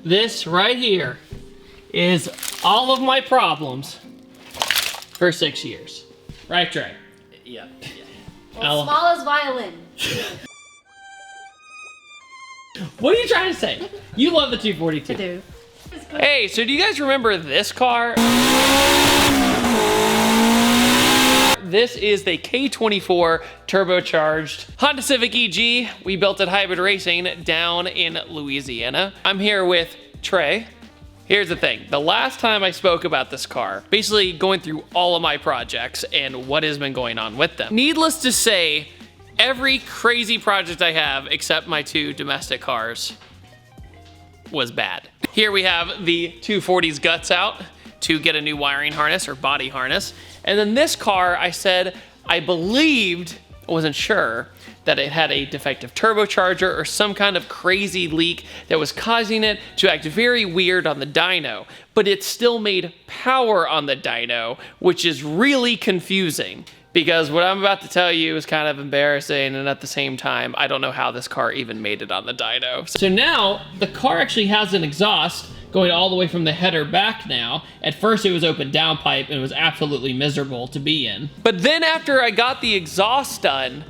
This right here is all of my problems for 6 years. Right, Trey? Yeah. Well, small as violin. What are you trying to say? You love the 242. I do. Hey, so do you guys remember this car? This is the K24 turbocharged Honda Civic EG. We built at Hybrid Racing down in Louisiana. I'm here with Trey. Here's the thing, the last time I spoke about this car, basically going through all of my projects and what has been going on with them. Needless to say, every crazy project I have, except my 2 domestic cars, was bad. Here we have the 240's guts out to get a new wiring harness or body harness. And then this car, I said, I believed, I wasn't sure, that it had a defective turbocharger or some kind of crazy leak that was causing it to act very weird on the dyno, but it still made power on the dyno, which is really confusing because what I'm about to tell you is kind of embarrassing, and at the same time, I don't know how this car even made it on the dyno. So now the car actually has an exhaust going all the way from the header back now. At first it was open downpipe and it was absolutely miserable to be in. But then after I got the exhaust done,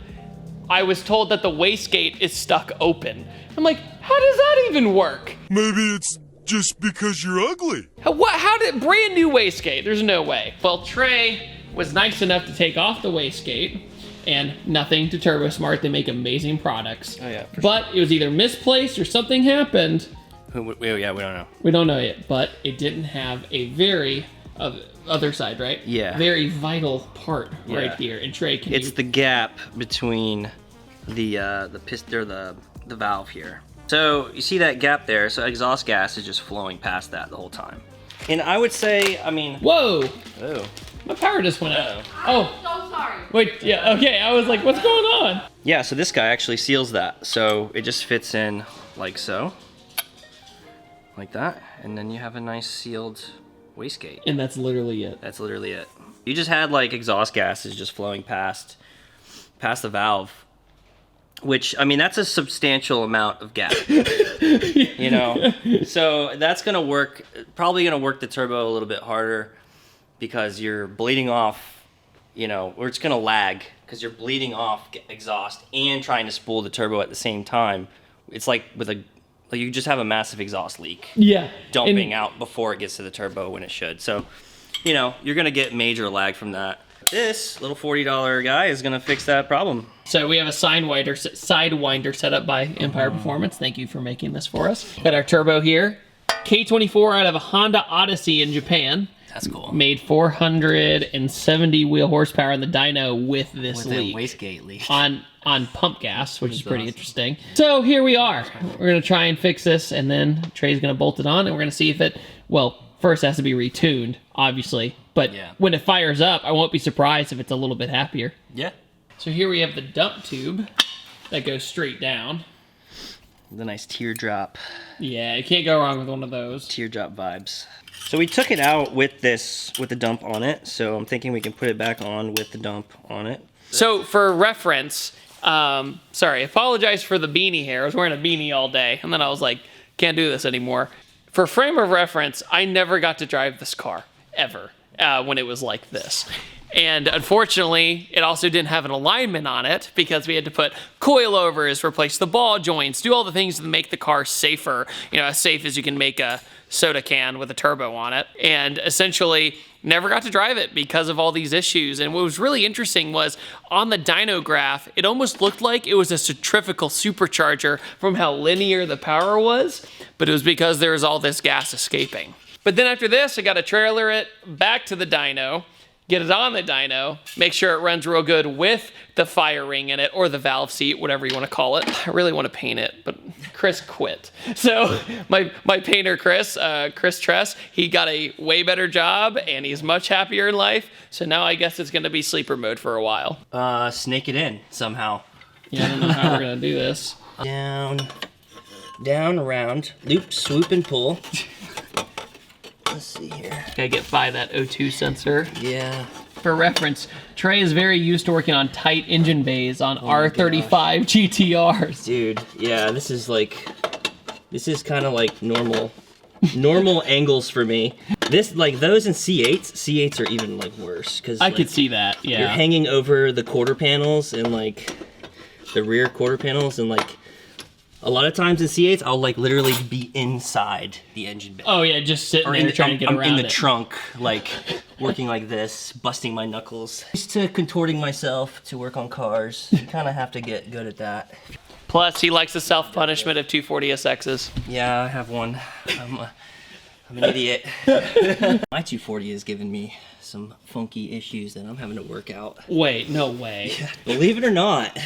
I was told that the wastegate is stuck open. I'm like, how does that even work? Maybe it's just because you're ugly. How did, brand new wastegate, there's no way. Well, Trey was nice enough to take off the wastegate, and nothing to TurboSmart, they make amazing products. Oh yeah, but it was either misplaced or something happened. Yeah, we don't know. We don't know yet, but it didn't have a very, other side, right? Yeah. Very vital part right here. And Trey, can It's the gap between the piston or the valve here. So you see that gap there? So exhaust gas is just flowing past that the whole time. And I would say, I mean. Whoa! Oh. My power just went out. Oh. I'm so sorry. Wait, yeah, okay. I was like, what's going on? Yeah, so this guy actually seals that. So it just fits in like so. Like that. And then you have a nice sealed wastegate. And that's literally it. That's literally it. You just had like exhaust gases just flowing past the valve, which, I mean, that's a substantial amount of gap, you know? So that's gonna work, probably gonna work the turbo a little bit harder because you're bleeding off, you know, or it's gonna lag because you're bleeding off exhaust and trying to spool the turbo at the same time. It's like with a, like you just have a massive exhaust leak. Yeah. Dumping out before it gets to the turbo when it should. So, you know, you're gonna get major lag from that. This little $40 guy is gonna fix that problem. So we have a sidewinder set up by Empire Performance. Thank you for making this for us. Got our turbo here. K24 out of a Honda Odyssey in Japan. That's cool. Made 470 wheel horsepower on the dyno with this leak. Wastegate leak. On pump gas, which is pretty interesting. So here we are. We're gonna try and fix this, and then Trey's gonna bolt it on, and we're gonna see if it, well, first it has to be retuned, obviously. But when it fires up, I won't be surprised if it's a little bit happier. Yeah. So here we have the dump tube that goes straight down. The nice teardrop. Yeah, you can't go wrong with one of those. Teardrop vibes. So we took it out with this, with the dump on it. So I'm thinking we can put it back on with the dump on it. So for reference, sorry, apologize for the beanie hair. I was wearing a beanie all day, and then I was like, can't do this anymore. For frame of reference, I never got to drive this car, ever, when it was like this. And unfortunately, it also didn't have an alignment on it because we had to put coilovers, replace the ball joints, do all the things to make the car safer, you know, as safe as you can make a soda can with a turbo on it. And essentially, never got to drive it because of all these issues. And what was really interesting was on the dyno graph, it almost looked like it was a centrifugal supercharger from how linear the power was, but it was because there was all this gas escaping. But then after this, I got to trailer it back to the dyno, get it on the dyno, make sure it runs real good with the fire ring in it, or the valve seat, whatever you want to call it. I really want to paint it, but Chris quit. So my painter, Chris Tress, he got a way better job, and he's much happier in life. So now I guess it's going to be sleeper mode for a while. Snake it in somehow. Yeah, I don't know how we're going to do this. Down, around, loop, swoop, and pull. Let's see here. Gotta get by that O2 sensor. Yeah. For reference, Trey is very used to working on tight engine bays on R35 GTRs. Dude, yeah, this is kind of like normal normal angles for me. This, like those in C8s are even like worse because I could see that. Yeah. You're hanging over the quarter panels and like the rear quarter panels, and like a lot of times in C8s, I'll like literally be inside the engine bay. Oh yeah, just sitting there trying to get I'm around in the it. trunk, like working like this, busting my knuckles. Used to contorting myself to work on cars. You kind of have to get good at that. Plus, he likes the self-punishment of 240 SXs. Yeah, I have one. I'm an idiot. My 240 has given me some funky issues that I'm having to work out. Wait, no way. Believe it or not.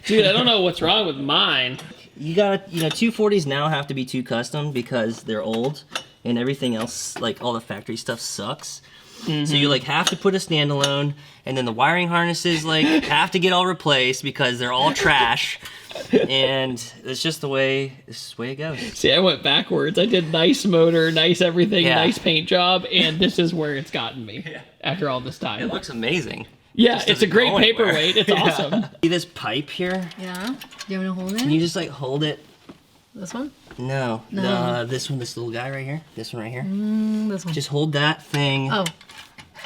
Dude, I don't know what's wrong with mine. You gotta, 240s now have to be too custom because they're old and everything else, like all the factory stuff sucks. So you like have to put a standalone, and then the wiring harnesses like have to get all replaced because they're all trash. And it's just the way it goes. See, I went backwards. I did nice motor, nice everything, Yeah. nice paint job, and this is where it's gotten me after all this time. It looks amazing. Yeah, Just it's a doesn't great go anywhere. paperweight. It's awesome. See this pipe here? Yeah. Do you want me to hold Can it? you just like hold it? This one? No. No. This little guy right here. This one right here. This one. Just hold that thing Oh.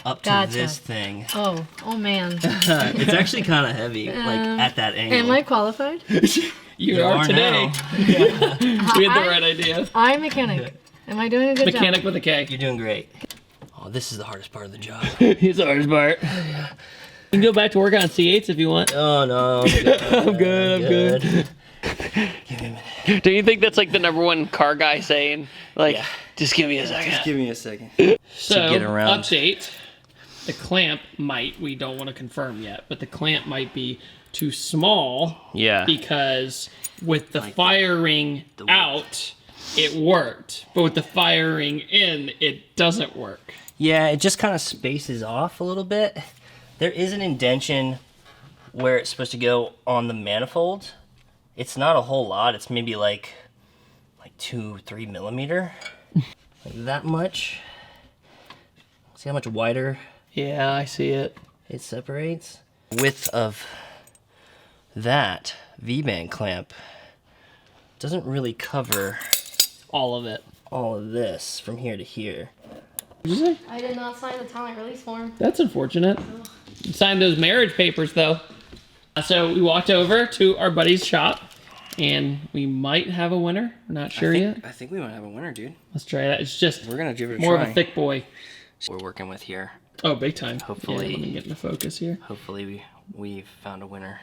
up to Gotcha. this thing. Oh. Oh man. It's actually kind of heavy, like at that angle. Am I qualified? You are today. now. We had the right idea. I'm mechanic. Am I doing a good Mechanic job? with a K. You're doing great. Oh, this is the hardest part of the job. He's the hardest part. You can go back to work on C8s if you want. Oh no. I'm good. Give me a minute. Do you think that's like the #1 car guy saying, like, Yeah. just give me a second? Just give me a second. So, get around. update. The clamp we don't want to confirm yet, but the clamp might be too small. Yeah. Because with the Like firing width. out, it worked. But with the firing in, it doesn't work. Yeah, it just kind of spaces off a little bit. There is an indentation where it's supposed to go on the manifold. It's not a whole lot. It's maybe like 2-3 millimeter, like that much. See how much wider Yeah, I see it. it separates? Width of that V-band clamp doesn't really cover All of it. all of this from here to here. What'd you say? I did not sign the talent release form. That's unfortunate. You signed those marriage papers, though. So we walked over to our buddy's shop, and we might have a winner. We're not sure yet. I think we might have a winner, dude. Let's try that. It's just We're gonna give it a more try. of a thick boy. We're working with here. Oh, big time. Hopefully- Yeah, let me get into focus here. Hopefully we found a winner.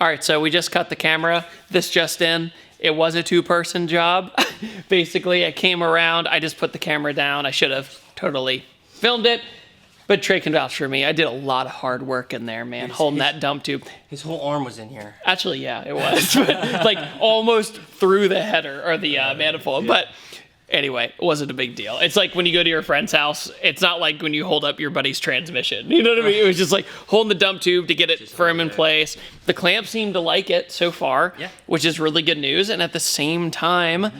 All right, so we just cut the camera. This just in. It was a 2-person job. Basically, it came around. I just put the camera down. I should have totally filmed it. But Trey can vouch for me. I did a lot of hard work in there, man, holding that dump tube. His whole arm was in here. Actually, yeah, it was. Like, almost through the header, or the manifold. But anyway, it wasn't a big deal. It's like when you go to your friend's house, it's not like when you hold up your buddy's transmission. You know what I mean? It was just like holding the dump tube to get it firm in place. The clamp seemed to like it so far, Yeah. which is really good news. And at the same time,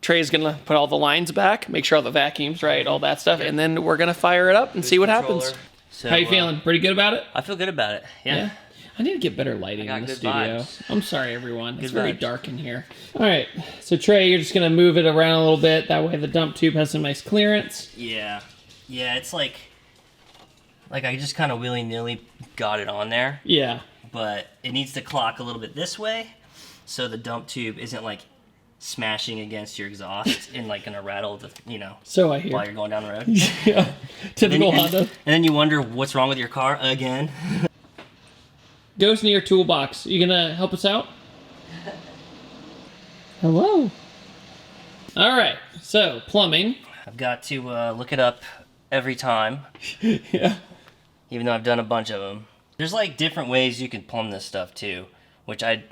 Trey's gonna put all the lines back, make sure all the vacuum's right, all that stuff, and then we're gonna fire it up and see what happens. So, How you feeling? Pretty good about it? I feel good about it. Yeah. I need to get better lighting I got in the good studio. vibes. I'm sorry, everyone. It's Good very vibes. dark in here. All right. So, Trey, you're just going to move it around a little bit. That way the dump tube has some nice clearance. Yeah. Yeah, it's like I just kind of willy-nilly got it on there, Yeah. but it needs to clock a little bit this way so the dump tube isn't like smashing against your exhaust and like gonna rattle the, So I hear. while you're going down the road. Yeah. Typical and, Honda. and then you wonder what's wrong with your car again. Goes into your toolbox. You going to help us out? Hello. All right. So, plumbing. I've got to look it up every time, Yeah. even though I've done a bunch of them. There's like different ways you can plumb this stuff too, which I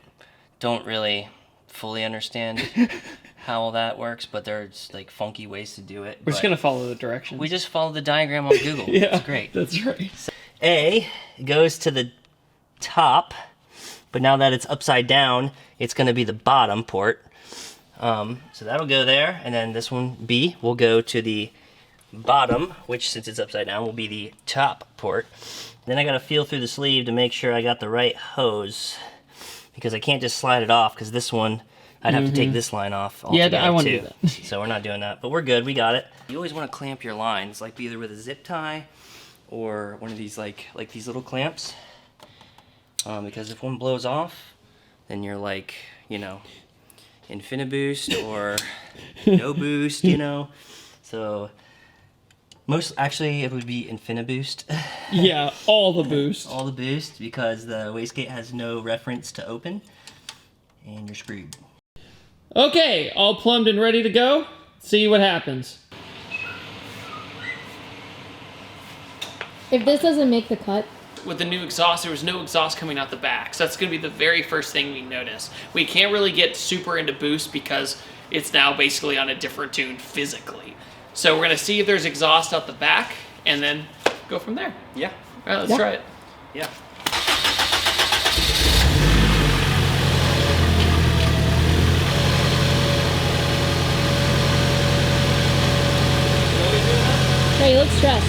don't really fully understand how all that works, but there's like funky ways to do it. We're just but going to follow the directions. we just follow the diagram on Google. Yeah. It's great. That's right. A goes to the top, but now that it's upside down, it's going to be the bottom port. So that'll go there, and then this one, B, will go to the bottom, which since it's upside down will be the top port. Then I got to feel through the sleeve to make sure I got the right hose, because I can't just slide it off, because this one, I'd have to take this line off Yeah, altogether I want to too. do that. So we're not doing that, but we're good. We got it. You always want to clamp your lines, like either with a zip tie or one of these like these little clamps, because if one blows off, then you're like, you know, Infiniboost or no boost, you know. So actually it would be Infiniboost. Yeah, all the boost. All the boost, because the wastegate has no reference to open, and you're screwed. Okay, all plumbed and ready to go. See what happens. If this doesn't make the cut, With the new exhaust, there was no exhaust coming out the back. So that's gonna be the very first thing we notice. We can't really get super into boost because it's now basically on a different tune physically. So we're gonna see if there's exhaust out the back and then go from there. Yeah. All right, let's try it. Yeah. hey, let's stress.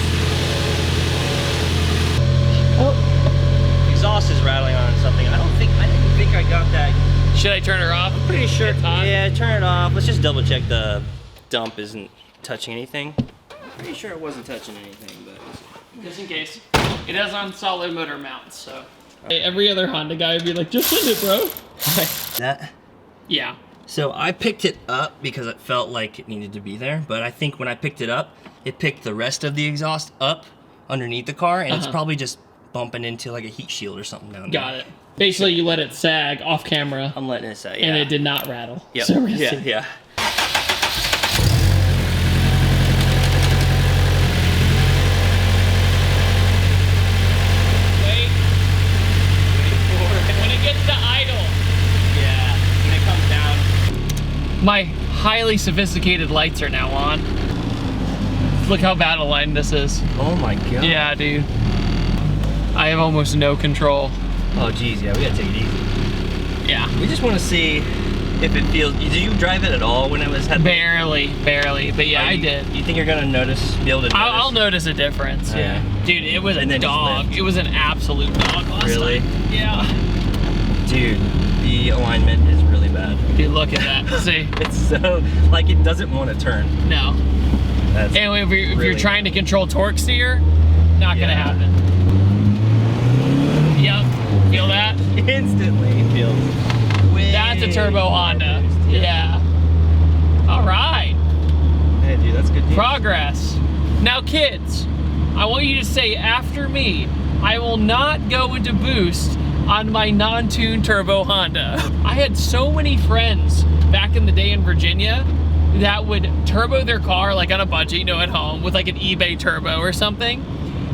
Oh, Exhaust is rattling on something. I didn't think I got that. Should I turn her off? Pretty sure. It's hot? Yeah, turn it off. Let's just double check the dump isn't touching anything. Pretty sure it wasn't touching anything, but Just in case. It has on solid motor mounts, so. Hey, every other Honda guy would be like, just send it, bro. that. Yeah. So I picked it up because it felt like it needed to be there, but I think when I picked it up, it picked the rest of the exhaust up underneath the car, and it's probably just bumping into like a heat shield or something down there. Got it. Basically, you let it sag off camera, I'm letting it say, yeah. and it did not rattle. Yep. So we're gonna Yeah, see. yeah. Wait. When it gets to idle. Yeah, when it comes down. My highly sophisticated lights are now on. Look how bad aligned this is. Oh my god. Yeah, dude. I have almost no control. Oh geez, yeah, we gotta take it easy. Yeah. We just want to see if it feels. Did you drive it at all when it was head? Barely, but yeah, I did. You think you're gonna be able to notice? I'll notice a difference. Yeah. Dude, it was a And then just dog. lift. It was an absolute dog last Really? time. Yeah. Dude, the alignment is really bad. Dude, look at that. See? It's so like it doesn't want to turn. No. That's And if you're really trying to control torque steer, not gonna Yeah. happen. Yep. Feel that? instantly feels. That's a turbo Honda. boost, Yeah. All right. Hey, dude, that's good news. Progress. Now, kids, I want you to say after me, I will not go into boost on my non-tuned turbo Honda. I had so many friends back in the day in Virginia that would turbo their car like on a budget, you know, at home with like an eBay turbo or something,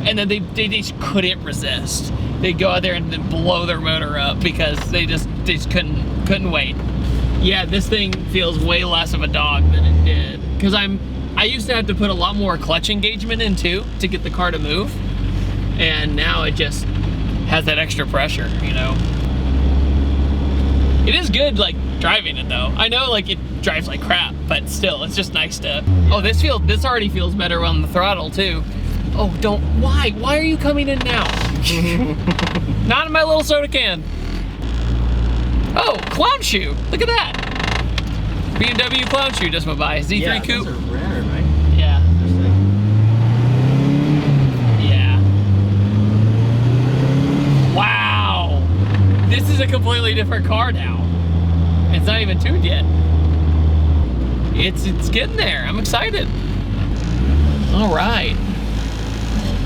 and then they just couldn't resist. They'd go out there and then blow their motor up because they just couldn't wait. Yeah, this thing feels way less of a dog than it did. Because I used to have to put a lot more clutch engagement in too to get the car to move. And now it just has that extra pressure, you know. It is good like driving it though. I know like it drives like crap, but still it's just nice to, oh, this already feels better on the throttle too. Oh, why are you coming in now? Not in my little soda can. Oh, clown shoe, look at that. BMW clown shoe just went by, Z3 Yeah, coupe. those are rare, right? Yeah. Yeah. Wow. This is a completely different car now. It's not even tuned yet. It's getting there. I'm excited. All right.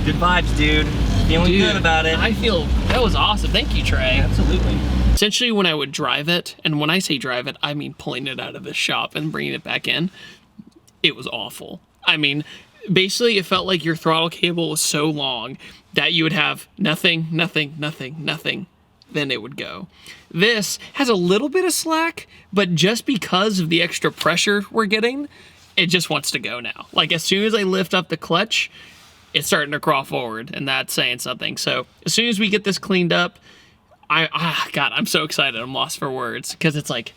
Good vibes, dude. Feeling Dude, good about it. I feel, that was awesome. Thank you, Trey. Absolutely. Essentially, when I would drive it, and when I say drive it, I mean pulling it out of the shop and bringing it back in, it was awful. I mean, basically, it felt like your throttle cable was so long that you would have nothing, then it would go. This has a little bit of slack, but just because of the extra pressure we're getting, it just wants to go now. Like, as soon as I lift up the clutch, it's starting to crawl forward, and that's saying something. So as soon as we get this cleaned up, God, I'm so excited. I'm lost for words because it's like,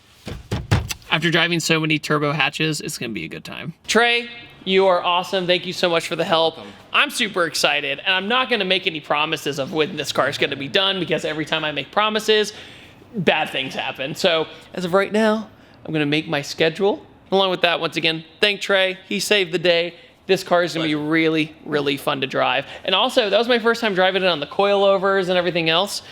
after driving so many turbo hatches, it's gonna be a good time. Trey, you are awesome. Thank you so much for the help. I'm super excited, and I'm not gonna make any promises of when this car is gonna be done because every time I make promises, bad things happen. So as of right now, I'm gonna make my schedule. Along with that, once again, thank Trey. He saved the day. This car is gonna be really, really fun to drive. And also, that was my first time driving it on the coilovers and everything else.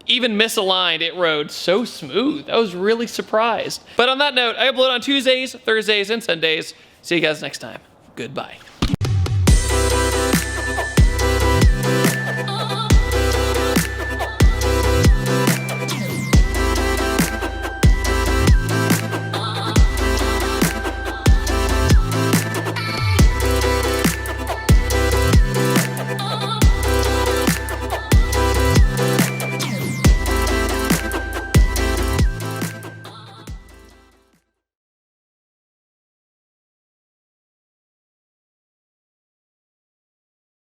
Even misaligned, it rode so smooth. I was really surprised. But on that note, I upload on Tuesdays, Thursdays, and Sundays. See you guys next time. Goodbye.